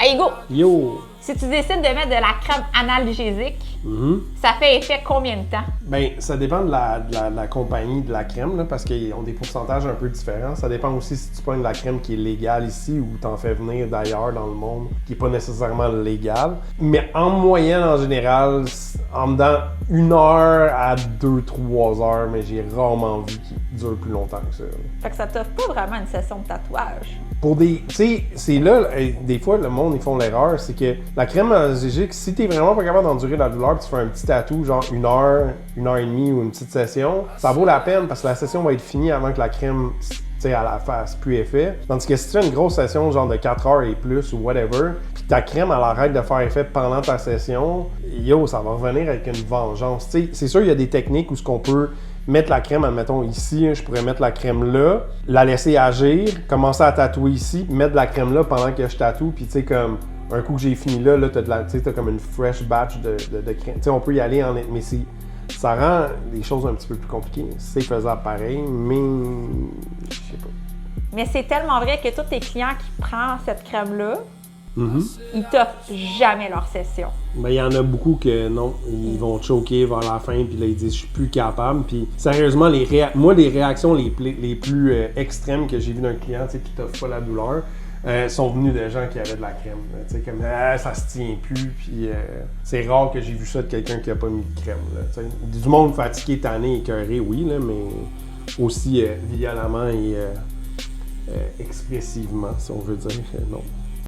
Hey Hugo, Yo! si tu décides de mettre de la crème analgésique, ça fait effet combien de temps? Ben, ça dépend de la compagnie de la crème, là, parce qu'ils ont des pourcentages un peu différents. Ça dépend aussi si tu prends de la crème qui est légale ici ou t'en fais venir d'ailleurs dans le monde, qui n'est pas nécessairement légale. Mais en moyenne, en général, en dedans 1 heure à 2-3 heures, mais j'ai rarement vu qu'il dure plus longtemps que ça. Fait que ça t'offre pas vraiment une session de tatouage. Pour des. Tu sais, c'est là, des fois, le monde, ils font l'erreur, c'est que la crème analgésique, si t'es vraiment pas capable d'endurer la douleur, tu fais un petit tatou, genre 1 heure, 1 heure et demie ou une petite session, ça vaut la peine parce que la session va être finie avant que la crème, tu sais, à la fasse plus effet. Tandis que si tu fais une grosse session, genre de 4 heures et plus ou whatever, puis ta crème, elle arrête de faire effet pendant ta session, yo, ça va revenir avec une vengeance. Tu sais, c'est sûr, il y a des techniques où ce qu'on peut mettre la crème, admettons ici, je pourrais mettre la crème là, la laisser agir, commencer à tatouer ici, mettre de la crème là pendant que je tatoue, puis tu sais, comme un coup que j'ai fini là, t'as comme une fresh batch de crème. Tu sais, on peut y aller mais ça rend les choses un petit peu plus compliquées. C'est faisable pareil, mais je sais pas. Mais c'est tellement vrai que tous tes clients qui prennent cette crème-là, ils t'offrent jamais leur session. Ben, il y en a beaucoup que non, ils vont choquer vers la fin, puis là, ils disent « je suis plus capable ». Puis sérieusement, moi, les réactions les plus extrêmes que j'ai vues d'un client, tu sais, qui t'offre pas la douleur, sont venus de gens qui avaient de la crème. Tu sais, comme ça se tient plus, puis c'est rare que j'ai vu ça de quelqu'un qui a pas mis de crème. Là, tu sais. Du monde fatigué, tanné, écœuré, oui, là, mais aussi violemment et expressivement, si on veut dire, non.